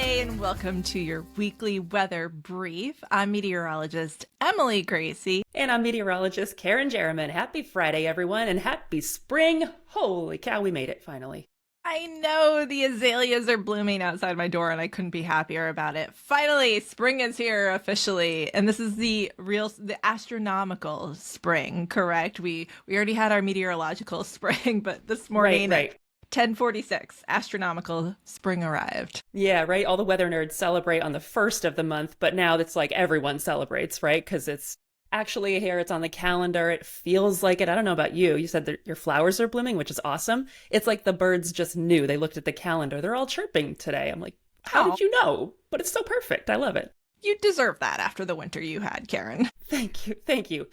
Hey, and welcome to your weekly weather brief. I'm meteorologist Emily Gracey. And I'm meteorologist Kerrin Jeromin. Happy Friday, everyone, and happy spring. Holy cow, we made it finally. I know the azaleas are blooming outside my door, and I couldn't be happier about it. Finally, spring is here officially, and this is the astronomical spring, correct? We already had our meteorological spring, but this morning Right. 10:46, astronomical spring arrived. Yeah, right. All the weather nerds celebrate on the first of the month, but now it's like everyone celebrates, right? Because it's actually here, it's on the calendar. It feels like it. I don't know about you. You said that your flowers are blooming, which is awesome. It's like the birds just knew. They looked at the calendar. They're all chirping today. I'm like, how did you know? But it's so perfect. I love it. You deserve that after the winter you had, Kerrin. Thank you. Thank you.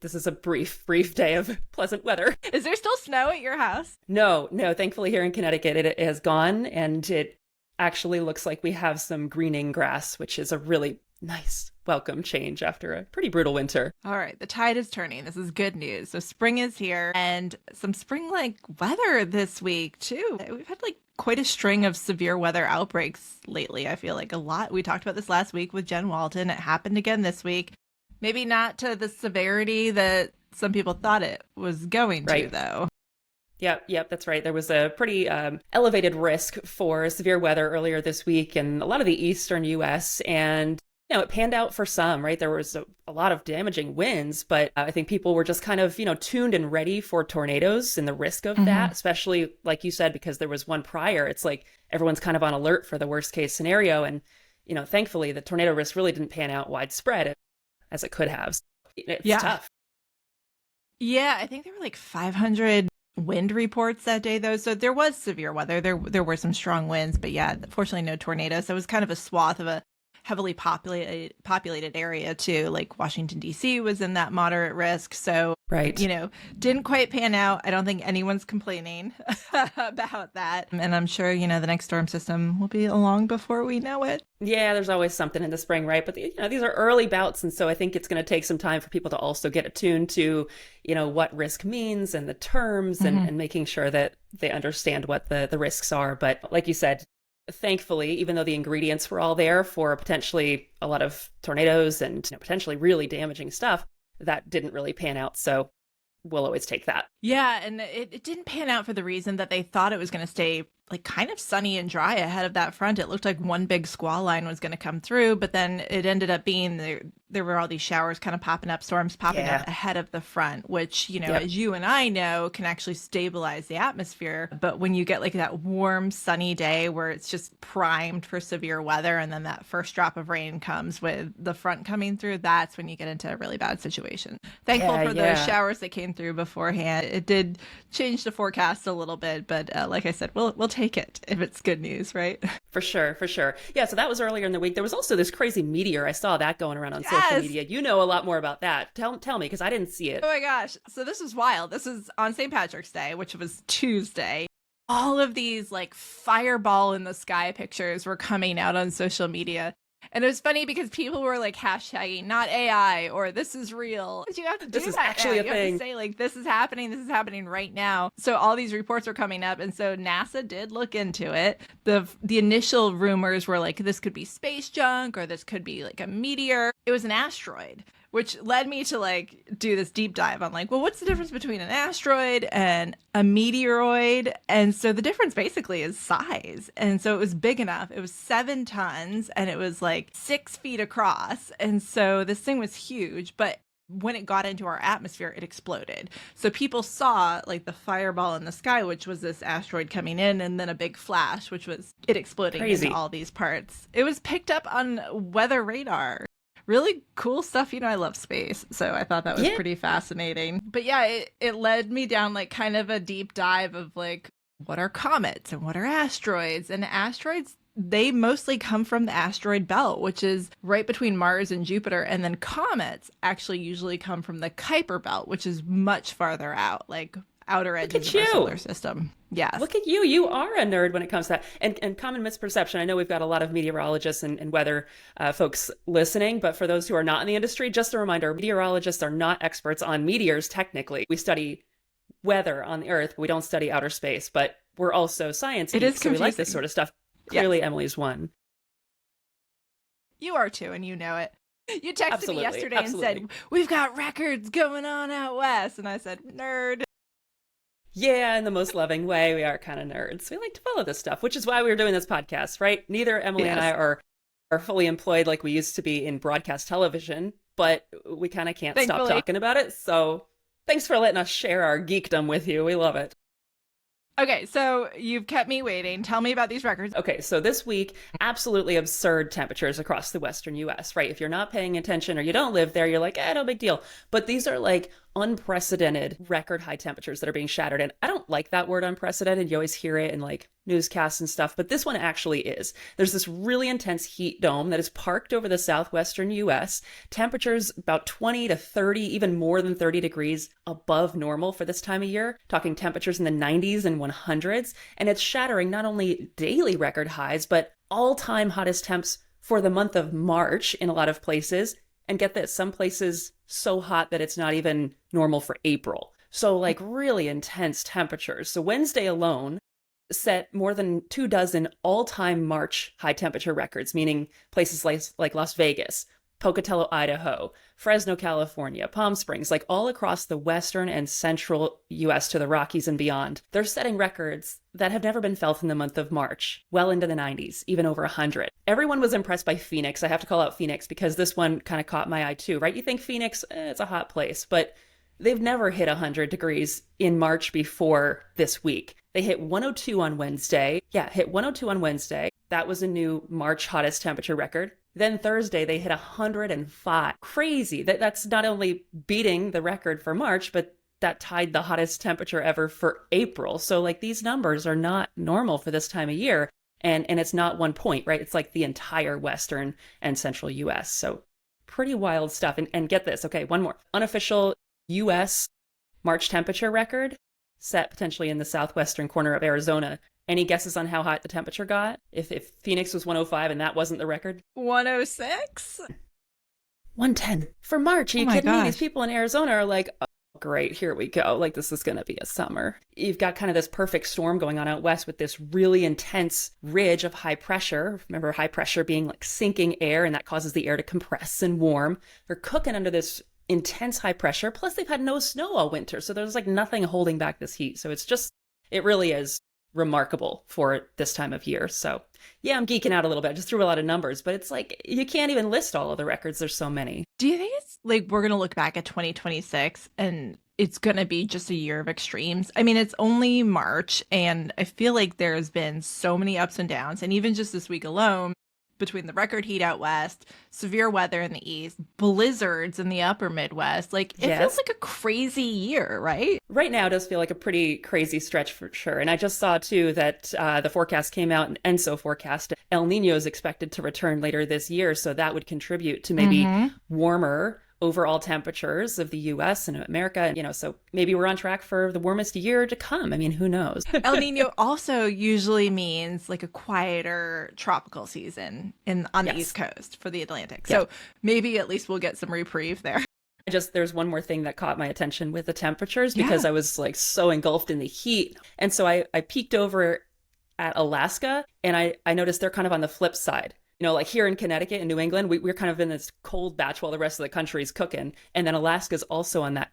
This is a brief day of pleasant weather. Is there still snow at your house? No. Thankfully, here in Connecticut, it has gone, and it actually looks like we have some greening grass, which is a really nice welcome change after a pretty brutal winter. All right, the tide is turning. This is good news. So spring is here, and some spring-like weather this week, too. We've had quite a string of severe weather outbreaks lately. I feel like a lot. We talked about this last week with Jen Walton. It happened again this week. Maybe not to the severity that some people thought it was going to, though. Yep, that's right. There was a pretty elevated risk for severe weather earlier this week in a lot of the eastern U.S., and it panned out for some, right? There was a lot of damaging winds, but I think people were just kind of, tuned and ready for tornadoes and the risk of that, especially, like you said, because there was one prior. It's like everyone's kind of on alert for the worst case scenario. And, thankfully, the tornado risk really didn't pan out widespread as it could have. It's tough. Yeah, I think there were 500 wind reports that day, though. So there was severe weather. There were some strong winds, but yeah, fortunately no tornadoes. So it was kind of a swath of a heavily populated area too. Like Washington, D.C. was in that moderate risk. So, didn't quite pan out. I don't think anyone's complaining about that. And I'm sure, the next storm system will be along before we know it. Yeah, there's always something in the spring, right? But, these are early bouts. And so I think it's going to take some time for people to also get attuned to, what risk means and the terms and making sure that they understand what the risks are. But like you said, thankfully, even though the ingredients were all there for potentially a lot of tornadoes and potentially really damaging stuff, that didn't really pan out. So we'll always take that. Yeah, and it didn't pan out for the reason that they thought it was going to stay kind of sunny and dry ahead of that front. It looked like one big squall line was going to come through, but then it ended up being there were all these showers kind of popping up, storms popping up ahead of the front, which, as you and I know, can actually stabilize the atmosphere. But when you get that warm, sunny day where it's just primed for severe weather, and then that first drop of rain comes with the front coming through, that's when you get into a really bad situation. Thankful for those showers that came through beforehand. It did change the forecast a little bit, but like I said, we'll take it if it's good news, right? For sure. Yeah, so that was earlier in the week. There was also this crazy meteor. I saw that going around on social media. You know a lot more about that. Tell me, because I didn't see it. Oh my gosh. So this was wild. This is on St. Patrick's Day, which was Tuesday. All of these fireball in the sky pictures were coming out on social media. And it was funny because people were hashtagging not AI or this is real. But you have to do this is actually a thing. You have to say this is happening right now. So all these reports are coming up, and so NASA did look into it. The initial rumors were this could be space junk or this could be a meteor. It was an asteroid, which led me to do this deep dive on well, what's the difference between an asteroid and a meteoroid? And so the difference basically is size. And so it was big enough. It was 7 tons and it was 6 feet across. And so this thing was huge, but when it got into our atmosphere, it exploded. So people saw the fireball in the sky, which was this asteroid coming in, and then a big flash, which was it exploding into all these parts. It was picked up on weather radar. Really cool stuff. I love space, so I thought that was pretty fascinating. But yeah, it led me down kind of a deep dive of what are comets and what are asteroids? And asteroids, they mostly come from the asteroid belt, which is right between Mars and Jupiter. And then comets actually usually come from the Kuiper belt, which is much farther out, outer edges of our solar system. Yes. Look at you. You are a nerd when it comes to that. And common misperception. I know we've got a lot of meteorologists and weather folks listening, but for those who are not in the industry, just a reminder, meteorologists are not experts on meteors technically. We study weather on the Earth, but we don't study outer space, but we're also science geeks, so we like this sort of stuff. Clearly, Emily's won. You are too, and you know it. You texted me yesterday and Absolutely. said, we've got records going on out west. And I said, nerd. Yeah, in the most loving way. We are kind of nerds. We like to follow this stuff, which is why we're doing this podcast, right? Neither Emily and I are fully employed like we used to be in broadcast television, but we kind of can't stop talking about it. So thanks for letting us share our geekdom with you. We love it. Okay, so you've kept me waiting. Tell me about these records. Okay, so this week, absolutely absurd temperatures across the western US, right? If you're not paying attention or you don't live there, you're like, no big deal. But these are like unprecedented record high temperatures that are being shattered. And I don't like that word unprecedented. You always hear it in like newscasts and stuff, but this one actually is. There's this really intense heat dome that is parked over the southwestern US. Temperatures about 20 to 30, even more than 30 degrees above normal for this time of year. Talking temperatures in the 90s and 100s. And it's shattering not only daily record highs, but all-time hottest temps for the month of March in a lot of places. And get this, some places so hot that it's not even normal for April. So like really intense temperatures. So Wednesday alone set more than 24 all-time March high temperature records, meaning places like Las Vegas, Pocatello, Idaho, Fresno, California, Palm Springs, like all across the western and central US to the Rockies and beyond. They're setting records that have never been felt in the month of March, well into the 90s, even over 100. Everyone was impressed by Phoenix. I have to call out Phoenix because this one kind of caught my eye too, right? You think Phoenix, it's a hot place, but they've never hit 100 degrees in March before this week. They hit 102 on Wednesday. Yeah, hit 102 on Wednesday. That was a new March hottest temperature record. Then Thursday, they hit 105. Crazy. That's not only beating the record for March, but that tied the hottest temperature ever for April. So like these numbers are not normal for this time of year. And it's not one point, right? It's like the entire western and central US. So pretty wild stuff. And get this. Okay, one more. Unofficial US March temperature record set potentially in the southwestern corner of Arizona. Any guesses on how hot the temperature got? If Phoenix was 105 and that wasn't the record? 106? 110 for March. Are you kidding me? Gosh. These people in Arizona are like, oh, great, here we go. Like, this is going to be a summer. You've got kind of this perfect storm going on out west with this really intense ridge of high pressure. Remember, high pressure being like sinking air, and that causes the air to compress and warm. They're cooking under this intense high pressure. Plus, they've had no snow all winter. So there's like nothing holding back this heat. So it really is remarkable for this time of year. So yeah, I'm geeking out a little bit. I just threw a lot of numbers, but it's like you can't even list all of the records. There's so many. Do you think it's like we're going to look back at 2026 and it's going to be just a year of extremes? I mean, it's only March and I feel like there's been so many ups and downs. And even just this week alone, between the record heat out west, severe weather in the east, blizzards in the upper Midwest, like it feels like a crazy year, right? Right now it does feel like a pretty crazy stretch for sure. And I just saw too that the forecast came out, an ENSO forecast. El Niño is expected to return later this year. So that would contribute to maybe warmer overall temperatures of the US and America, so maybe we're on track for the warmest year to come. I mean, who knows? El Nino also usually means like a quieter tropical season on the East Coast for the Atlantic. So maybe at least we'll get some reprieve there. There's one more thing that caught my attention with the temperatures because I was like so engulfed in the heat. And so I peeked over at Alaska and I noticed they're kind of on the flip side. Like here in Connecticut and New England, we're kind of in this cold batch while the rest of the country is cooking. And then Alaska's also on that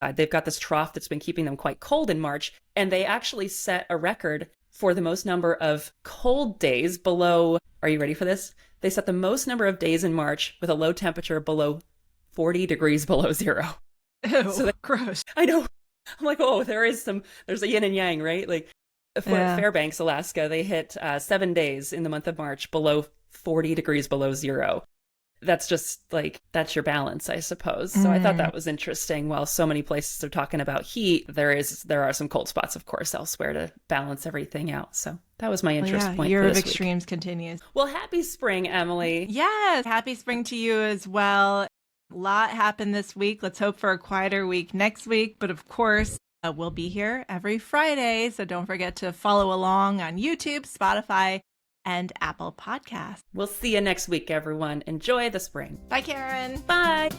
side. They've got this trough that's been keeping them quite cold in March. And they actually set a record for the most number of cold days below. Are you ready for this? They set the most number of days in March with a low temperature below 40 degrees below zero. Ew, so gross. I know. I'm like, there's a yin and yang, right? Like Fairbanks, Alaska, they hit 7 days in the month of March below 40 degrees below zero. That's just like, that's your balance, I suppose. So I thought that was interesting. While so many places are talking about heat, there are some cold spots, of course, elsewhere to balance everything out. So that was my interest point. Year for of this extremes week. Continues. Well, happy spring, Emily. Yes, happy spring to you as well. A lot happened this week. Let's hope for a quieter week next week. But of course, we'll be here every Friday. So don't forget to follow along on YouTube, Spotify, and Apple Podcasts. We'll see you next week, everyone. Enjoy the spring. Bye, Kerrin. Bye.